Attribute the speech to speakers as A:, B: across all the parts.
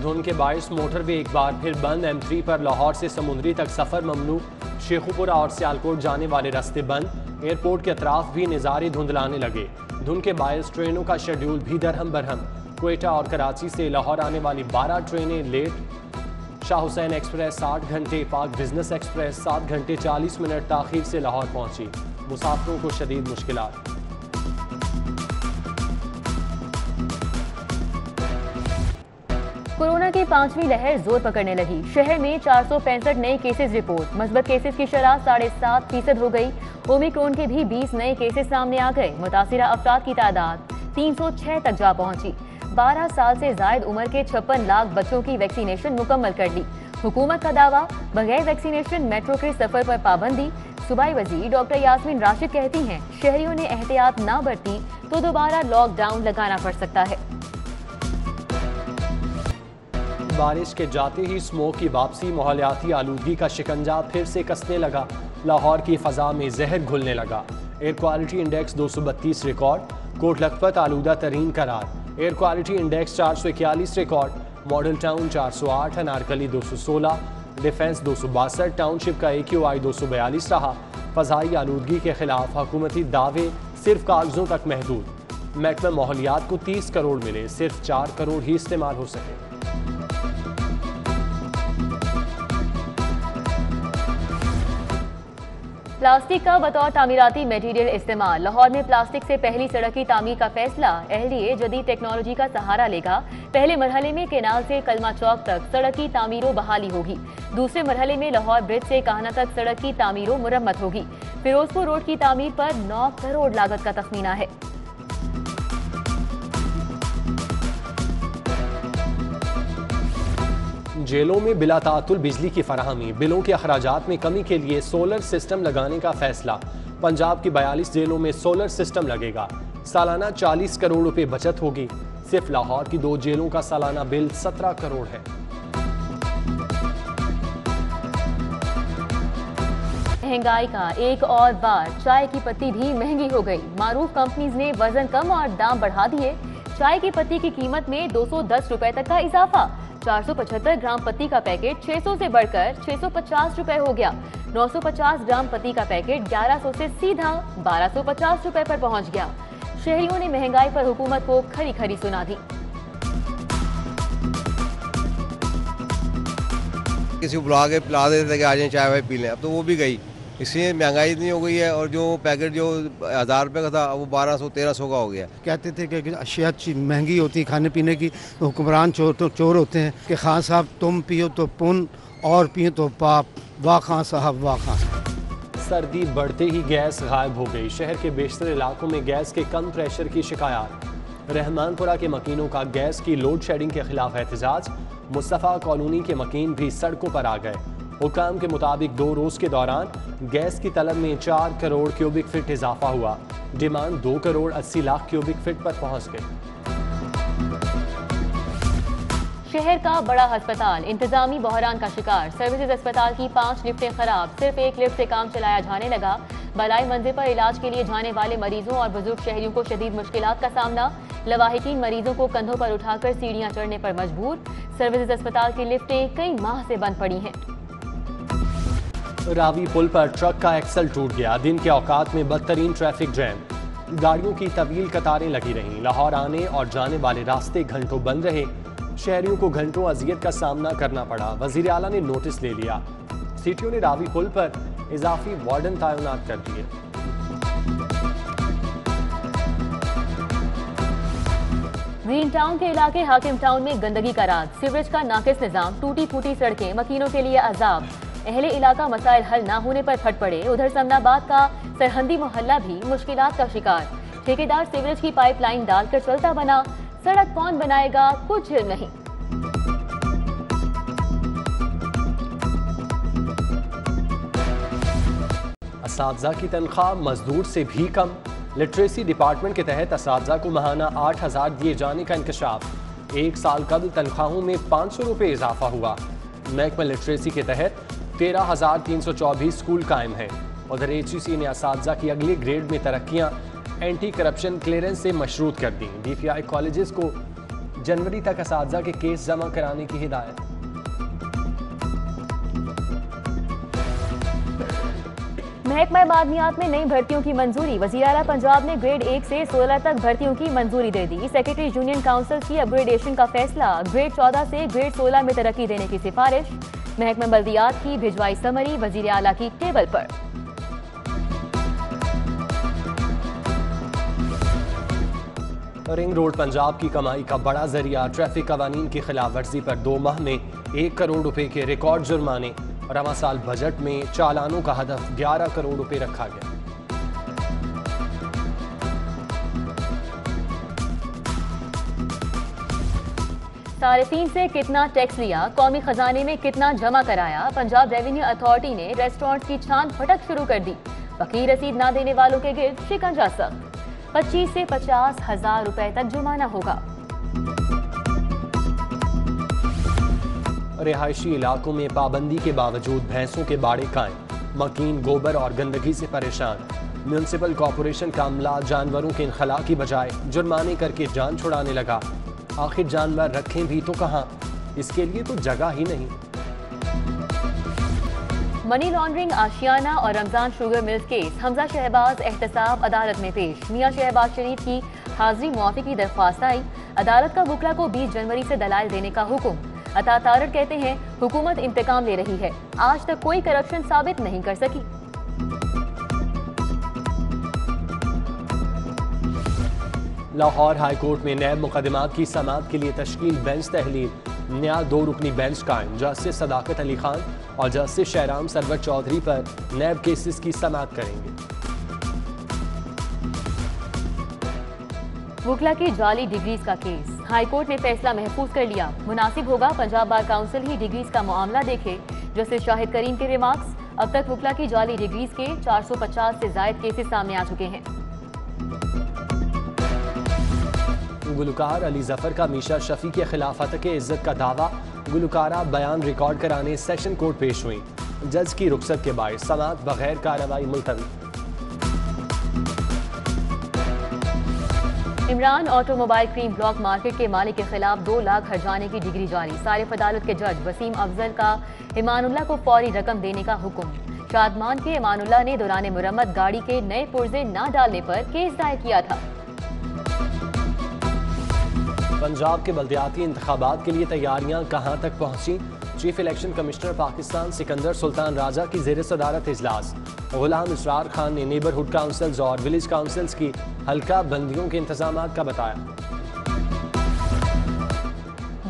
A: धुंध के बायस मोटरवे एक बार फिर बंद। M3 पर लाहौर से समुद्री तक सफर ममनू। शेखुपुरा और सियालकोट जाने वाले रास्ते बंद। एयरपोर्ट के अतराफ भी नज़ारे धुंधलाने लगे। धुंध के बायस ट्रेनों का शेड्यूल भी दरहम बरहम। क्वेटा और कराची से लाहौर आने वाली 12 ट्रेनें लेट। शाह हुसैन एक्सप्रेस 60 घंटे, पाक बिजनेस एक्सप्रेस 7 घंटे 40 मिनट ताखीर से लाहौर पहुंची। मुसाफिरों को शदीद मुश्किलात।
B: कोरोना की 5वीं लहर जोर पकड़ने लगी। शहर में 465 नए केसेस रिपोर्ट। मस्बत केसेस की शरह 7.5% हो गई। ओमिक्रॉन के भी 20 नए केसेस सामने आ गए। मुतासिरा अफराद की तादाद 306 तक जा पहुंची। 12 साल से जायद उम्र के 56 लाख बच्चों की वैक्सीनेशन मुकम्मल कर ली। हुकूमत का दावा, बगैर वैक्सीनेशन मेट्रो के सफर पर पाबंदी। सूबाई वजीर डॉक्टर यास्मीन राशिद कहती हैं, शहरियों ने एहतियात ना बरती तो दोबारा लॉकडाउन लगाना पड़ सकता है।
A: बारिश के जाते ही स्मोक की वापसी। माहौलियाती आलूदगी का शिकंजा फिर से कसने लगा। लाहौर की फजा में जहर घुलने लगा। Air quality index 232 record. Kot Lakhpat आलूदा तरीन करार। Air quality index 441 record. Model Town 408, Anarkali 216, Defence 262, township का AQI 242 रहा। फजाई आलूदगी के खिलाफ हुकूमती दावे सिर्फ कागजों तक महदूद। महकमा माहौलियात को 30 करोड़ मिले, सिर्फ 4 करोड़ ही इस्तेमाल हो सके।
B: प्लास्टिक का बतौर तामीराती मटेरियल इस्तेमाल। लाहौर में प्लास्टिक से पहली सड़क की तामीर का फैसला। LDA जदीद टेक्नोलॉजी का सहारा लेगा। पहले मरहले में केनाल से कलमा चौक तक सड़क की तामीरों बहाली होगी। दूसरे मरहले में लाहौर ब्रिज से काहना तक सड़क की तामीरों मुरम्मत होगी। फिरोजपुर रोड की तामीर पर 9 करोड़ लागत का तखमीना है।
A: जेलों में बिला तातुल बिजली की फराहमी। बिलों के अखराजात में कमी के लिए सोलर सिस्टम लगाने का फैसला। पंजाब की 42 जेलों में सोलर सिस्टम लगेगा। सालाना 40 करोड़ रुपए बचत होगी। सिर्फ लाहौर की 2 जेलों का सालाना बिल 17 करोड़ है।
B: महंगाई का एक और बार। चाय की पत्ती भी महंगी हो गई। मारूफ कंपनीज ने वजन कम और दाम बढ़ा दिए। चाय की पत्ती की कीमत में 210 रुपए तक का इजाफा। 475 ग्राम पत्ती का पैकेट 600 से बढ़कर 650 रुपए हो गया। 950 ग्राम पत्ती का पैकेट 1100 से सीधा 1250 रुपए पर पहुंच गया। शहरियों ने महंगाई पर हुकूमत को खरी खरी सुना दी।
C: किसी को बुला के पिला देते थे कि आ जाए चाय वाय पी लें, अब तो वो भी गई। इसलिए महंगाई इतनी हो गई है और जो पैकेट जो 1000 रुपये का था वो 1200-1300 का हो गया।
D: कहते थे कि अशिया महंगी होती है खाने पीने की तो हुक्मरान चोर होते हैं कि खान साहब तुम पियो तो पुन और पियो तो पाप। वाह खान साहब, वाह खान साहब।
A: सर्दी बढ़ते ही गैस गायब हो गई। शहर के बेशतर इलाकों में गैस के कम प्रेशर की शिकायत। रहमानपुरा के मकीनों का गैस की लोड शेडिंग के खिलाफ एहतजाज। मुस्तफ़ा कॉलोनी के मकीन भी सड़कों पर आ गए। हुकाम के मुताबिक 2 रोज के दौरान गैस की तलब में 4 करोड़ क्यूबिक फीट इजाफा हुआ। Demand 2 crore 80 lakh cubic feet पर पहुंच गई।
B: शहर का बड़ा अस्पताल इंतजामी बहरान का शिकार। सर्विसेज अस्पताल की 5 लिफ्टें खराब। सिर्फ एक लिफ्ट से काम चलाया जाने लगा। बलाई मंजिल पर इलाज के लिए जाने वाले मरीजों और बुजुर्ग शहरियों को शदीद मुश्किलात का सामना। लवाहिकीन मरीजों को कंधों पर उठाकर सीढ़ियां चढ़ने पर मजबूर। सर्विसेज अस्पताल की लिफ्टें कई माह से बंद पड़ी हैं।
A: रावी पुल पर ट्रक का एक्सल टूट गया। दिन के औकात में बदतरीन ट्रैफिक जैम। गाड़ियों की तवील कतारें लगी रहीं। लाहौर आने और जाने वाले रास्ते घंटों बंद रहे। शहरियों को घंटों अजियत का सामना करना पड़ा। वजीर आला ने नोटिस ले लिया। सीटीओ ने रावी पुल पर इजाफी वार्डन तैनात कर दिए।
B: ग्रीन टाउन के इलाके हाकिम टाउन में गंदगी का राज। सीवरेज का नाकिस निजाम, टूटी फूटी सड़कें, मकीनों के लिए अजाब। अहले इलाका मसाइल हल ना होने पर फट पड़े। उधर समनाबाद का सरहंदी मोहल्ला भी मुश्किलात का शिकार। ठेकेदार सीवरेज की पाइपलाइन डालकर चलता बना। सड़क कौन बनाएगा, कुछ इल्म नहीं।
A: असातिज़ा की तनख्वाह मजदूर से भी कम। लिटरेसी डिपार्टमेंट के तहत असातिज़ा को माहाना 8000 दिए जाने का इंकशाफ। 1 साल कबल तनख्वाहों में 500 रुपये इजाफा हुआ। महकमा लिटरेसी के तहत 13,324 स्कूल कायम हैं। उधर HEC ने असातिज़ा की अगले ग्रेड में तरक्कियाँ एंटी करप्शन क्लियरेंस से मशरूत कर दी। DPI कॉलेजेस को जनवरी तक असातिज़ा के केस जमा कराने की हिदायत।
B: महकमा मादनियात में नई भर्तियों की मंजूरी। वज़ीर आला पंजाब ने ग्रेड 1 से 16 तक भर्तियों की मंजूरी दे दी। सेक्रेटरी यूनियन काउंसिल की अपग्रेडेशन का फैसला। ग्रेड 14 से ग्रेड 16 में तरक्की देने की सिफारिश। महकमा बल्दियात की भिजवाई समरी वज़ीर आला की टेबल पर।
A: रिंग रोड पंजाब की कमाई का बड़ा जरिया। ट्रैफिक कवानीन की खिलाफ वर्जी पर 2 माह में 1 करोड़ रुपए के रिकॉर्ड जुर्माने। रवा साल बजट में चालानों का हदफ 11 करोड़ रुपए रखा गया।
B: सारिफीन से कितना टैक्स लिया, कौमी खजाने में कितना जमा कराया। पंजाब रेवेन्यू अथॉरिटी ने रेस्टोरेंट की छान फटक शुरू कर दी। बाकी रसीद ना देने वालों के गिर्द शिकंजा सख्त। 25 से 50 हजार रुपए तक जुर्माना होगा।
A: रिहायशी इलाकों में पाबंदी के बावजूद भैंसों के बाड़े कायम। मकीन गोबर और गंदगी से परेशान। म्यूनिसिपल कॉरपोरेशन का अमला जानवरों के इनखला की बजाय जुर्माने करके जान छुड़ाने लगा। आखिर जानवर रखें भी तो कहां, इसके लिए तो जगह ही नहीं।
B: मनी लॉन्ड्रिंग, आशियाना और Ramzan sugar mills case. Hamza Shahbaz एहतसाब अदालत में पेश। मियां शहबाज शरीफ की हाजिरी मुआफी की दरख्वास्त आई। अदालत का वकला को 20 जनवरी से दलाइल देने का हुक्म। अता तारड़ कहते हैं हुकूमत इंतकाम ले रही है, आज तक कोई करप्शन साबित नहीं कर सकी।
A: लाहौर हाई कोर्ट में नैब मुकदमात की समाअत के लिए तश्कील बेंच तहलील। नया 2 रुकनी बेंच कायम। जस्टिस सदाकत अली खान और जस्टिस शहराम सरवर चौधरी पर नैब केसेस की समाअत करेंगे।
B: वकला की जाली डिग्रीज का केस। हाई कोर्ट ने फैसला महफूज कर लिया। मुनासिब होगा पंजाब बार काउंसिल ही डिग्रीज का मामला देखे। जस्टिस शाहिद करीम के रिमार्क्स। अब तक वकला की जाली डिग्रीज के 450 से जायद केसेस सामने आ चुके हैं।
A: गुलकार अली जफर का मीशा शफी के खिलाफ हतक इज्जत का दावा। गुलकारा बयान रिकॉर्ड कराने सेशन कोर्ट पेश हुई। जज की रुखसत के बायस समाअत बगैर कार्रवाई मुलतवी।
B: Imran automobile Karim block market के मालिक के खिलाफ 2 लाख हर्जाने की डिग्री जारी। सारिफ अदालत के जज वसीम अफजल का इमानुल्लाह को फौरी रकम देने का हुक्म। शादमान के इमानुल्लाह ने दौरान मुरम्मत गाड़ी के नए पुर्जे न डालने पर केस दायर किया था।
A: पंजाब के बल्दियाती इंतखाबात के लिए तैयारियां कहां तक पहुंची। Chief election commissioner Pakistan Sikandar Sultan Raja की जेर सदारत इजलास। गुलाम इसरार खान ने नेबरहुड काउंसिल्स और विलेज काउंसिल्स की हल्का बंदियों के इंतजाम का बताया।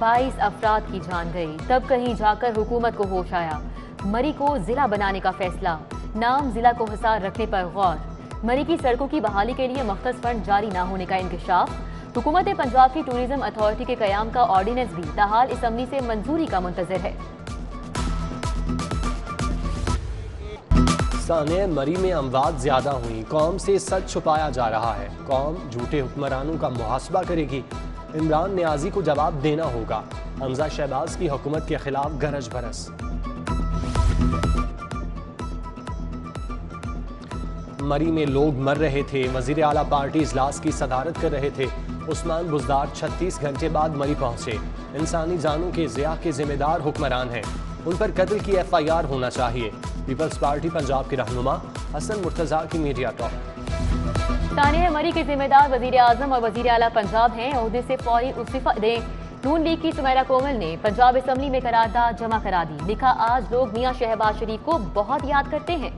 B: 22 अफराद की जान गई, तब कहीं जाकर हुकूमत को होश आया। मरी को जिला बनाने का फैसला। नाम जिला को हिसार रखने पर गौर। मरी की सड़कों की बहाली के लिए मख्तस फंड जारी न होने का इंकशाफ। हुकूमत पंजाब की टूरिज्म अथॉरिटी के कयाम का ऑर्डिनेंस भी ताहाल असम्बली से मंजूरी का मुंतजर है।
A: साने मरी में अमवात ज्यादा हुई। कौम से सच छुपाया जा रहा है। कौम झूठे हुक्मरानों का मुहासबा करेगी। इमरान नियाजी को जवाब देना होगा। हमजा शहबाज की हुकूमत के खिलाफ गरज बरस। मरी में लोग मर रहे थे। वजीर आला पार्टी इजलास की सदारत कर रहे थे। उस्मान बुजदार 36 घंटे बाद मरी पहुंचे। इंसानी जानों के ज़िया के जिम्मेदार हुक्मरान हैं। उन पर कत्ल की FIR होना चाहिए। पीपल्स पार्टी पंजाब के रहनुमा हसन मुर्तजा की मीडिया टॉक।
B: तानिया मरी के जिम्मेदार वजीर आजम और वजीर आला पंजाब हैं। ओहदे से फौरी इस्तीफा दें। नून लीग की सुमेरा कोमल ने पंजाब असम्बली में करारदाद जमा करा दी। लिखा, आज लोग मियां शहबाज शरीफ को बहुत याद करते हैं।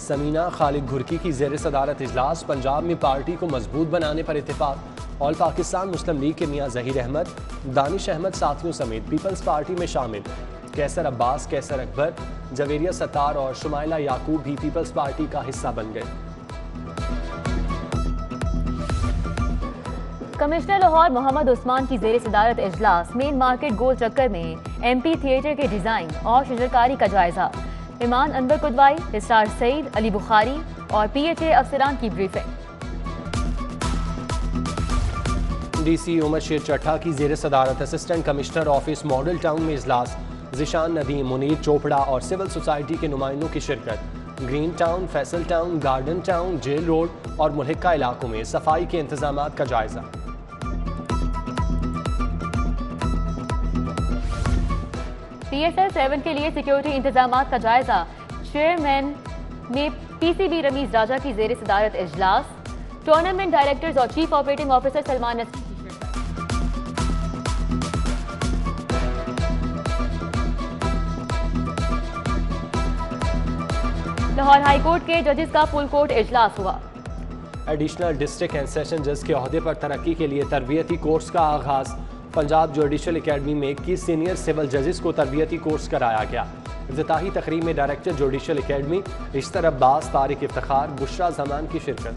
A: समीना खालिद घुरकी की जेर सदारत इजलास। पंजाब में पार्टी को मजबूत बनाने पर इत्तेफाक। ऑल पाकिस्तान मुस्लिम लीग के मियां जहीर अहमद, दानिश अहमद साथियों समेत पीपल्स पार्टी में शामिल। कैसर अब्बास, कैसर अकबर, जवेरिया सत्तार और शुमाइला याकूब भी पीपल्स पार्टी का हिस्सा बन गए।
B: कमिश्नर लाहौर मोहम्मद उस्मान की जेर सदारत इजलास। मेन मार्केट गोल चक्कर में MP थिएटर के डिजाइन और शजरकारी का जायजा। इमान अनवर कुदवाई, इस्रार सईद, अली बुखारी और PHA अफसरान की ब्रीफिंग।
A: DC उमर शेर चट्ठा की जेर सदारत assistant commissioner office model town में इजलास। जिशान नदीम, मुनीर चोपड़ा और सिविल सोसाइटी के नुमाइंदों की शिरकत। Green Town, Faisal Town, Garden Town, Jail Road और मुल्हिका इलाकों में सफाई के इंतजामात का जायजा।
B: PSL 7 के लिए सिक्योरिटी इंतजामात का जायजा। चेयरमैन ने PCB रमीज राजा की जेर सदारत इजलास। टूर्नामेंट डायरेक्टर्स और chief operating officer Salman Nasri Lahore high court के जजेस का फुल कोर्ट इजलास हुआ।
A: एडिशनल डिस्ट्रिक्ट एंड सेशन जज के ओहदे पर तरक्की के लिए तरबियती कोर्स का आगाज। पंजाब जुडिशल एकेडमी में 21 सीनियर सिविल जजेस को तरबियती कोर्स कराया गया। इफ्तिताही तकरीब में director judicial academy Ashtar Abbas, Tariq Iftikhar, Bushra Zaman की शिरकत।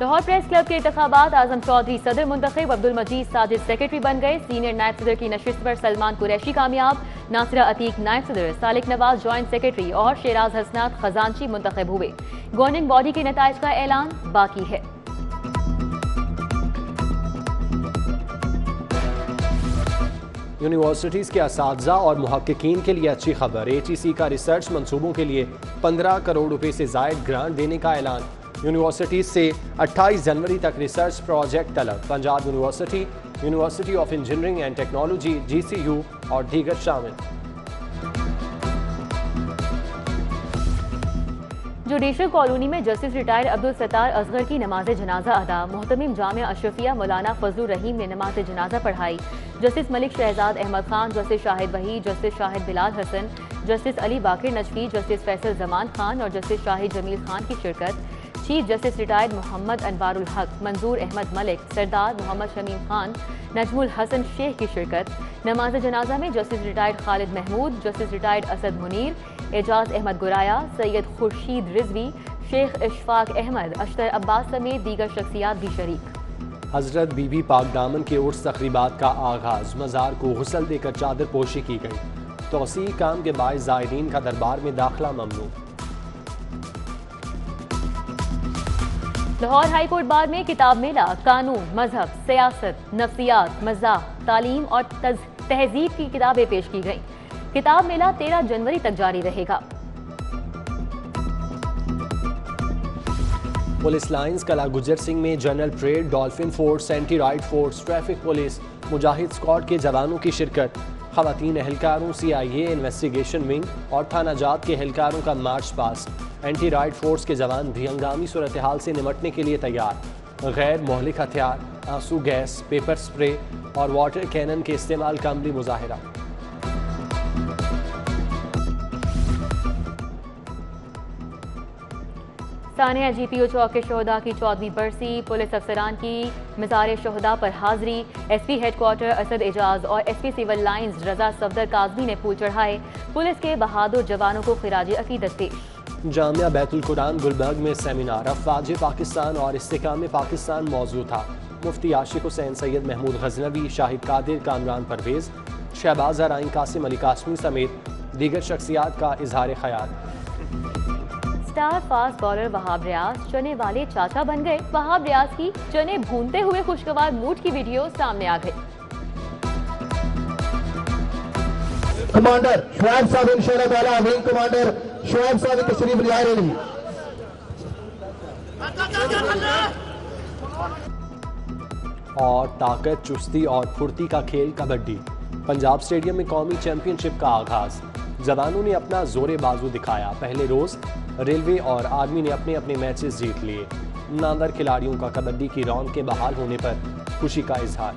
B: लाहौर प्रेस क्लब के इंतखाबात आजम चौधरी सदर मुंतखब, अब्दुल मजीद साजिद सेक्रेटरी बन गए। सीनियर नायब सदर की नशिस्त पर सलमान कुरैशी कामयाब। नासिरा अतीक नायब सदर, सालिक नवाज जॉइंट सेक्रेटरी और शेराज हसनात खजानची मुंतखब हुए। गवर्निंग बॉडी के नताइज का ऐलान बाकी है।
A: यूनिवर्सिटीज़ के असातिज़ा और मुहक्किकीन के लिए अच्छी खबर। HEC का रिसर्च मंसूबों के लिए 15 करोड़ रुपए से ज़ायद ग्रांट देने का ऐलान। यूनिवर्सिटीज़ से 28 जनवरी तक रिसर्च प्रोजेक्ट तलब। Punjab university, university of engineering and technology GCU और दीगर शामिल।
B: जुडिशल कॉलोनी में जस्टिस रिटायर्ड अब्दुल सत्तार असगर की नमाज जनाजा अदा। मोहतमिम जामिया अशरफिया मौलाना फजलुर रहीम ने नमाज जनाजा पढ़ाई। Justice Malik Shahzad Ahmad Khan, justice Shahid Waheed, justice Shahid Bilal Hassan, justice Ali Baqir Najafi, justice Faisal Zaman Khan और जस्टिस शाहिद जमील खान की शिरकत। Chief justice retired Mohammad Anwarul Haq, Manzoor Ahmad Malik, सरदार मोहम्मद शमीम खान, नजमुल हसन शेख की शिरकत। नमाज जनाजा में justice retired Khalid Mahmood, justice retired Asad Munir, Ejaz Ahmad Guraya, Syed Khurshid Rizvi, Sheikh Ishfaq Ahmad, Ashtar Abbas समेत दीगर शख्सियात भी शरीक।
A: हजरत बीबी पाक दामन के उर्स तकरीबात का आगाज। मज़ार को गुस्ल देकर चादर पोशी की गई। तोसी काम के बायस ज़ायरीन का दरबार में दाखिला ममनू।
B: लाहौर हाईकोर्ट बार में किताब मेला कानून, मजहब, सियासत, नफ्सियात, मज़ाह, तालीम और तहजीब की किताबें पेश की गईं। किताब मेला 13 जनवरी तक जारी रहेगा।
A: पुलिस लाइन्स कला गुजर सिंह में general parade, dolphin force, anti riot force, traffic police, Mujahid squad के जवानों की शिरकत। खवातीन एहलकारों, CIA इन्वेस्टिगेशन विंग और थाना जात के एहलकारों का march past. Anti riot force के जवान भी हंगामी सूरत हाल से निमटने के लिए तैयार। गैर मोहलिक हथियार, आंसू गैस, पेपर स्प्रे और वाटर कैनन के इस्तेमाल का अमली मुजाहिरा।
B: सानिया GPO चौक के शोहदा की 14वीं बरसी। पुलिस अफसरान की मज़ार शोहदा पर हाजिरी। SP हेडक्वार्टर असद एजाज और SP सिविल लाइन्स रजा सफदर काजमी ने फूल चढ़ाए। पुलिस के बहादुर जवानों को खिराज अकीदत पेश।
A: जामिया बैतुल कुरान गुलबर्ग में सेमिनार अफवाज पाकिस्तान और इस्तेकाम पाकिस्तान मौजू था। मुफ्ती आशिक हुसैन, सैयद महमूद गजनवी, शाहिद कादिर, कामरान परवेज, शहबाज अराइन, कासिम अली कासमी समेत दीगर शख्सियात का इजहार ख्याल।
B: Star fast bowler Wahab Riaz चने वाले चाचा बन गए। वहाब रियाज की चने भूनते हुए खुशगवार मूड की वीडियो सामने आ गई।
E: कमांडर शुएब साहब इंशाअल्लाह ताला, विंग कमांडर शुएब साहब की तशरीफ ले रहे हैं।
A: और ताकत, चुस्ती और फुर्ती का खेल कबड्डी। पंजाब स्टेडियम में कौमी चैंपियनशिप का आगाज। जवानों ने अपना जोरे बाजू दिखाया। पहले रोज रेलवे और आर्मी ने अपने अपने मैचेस जीत लिए। नामवर खिलाड़ियों का कबड्डी की रौनक के बहाल होने पर खुशी का इजहार।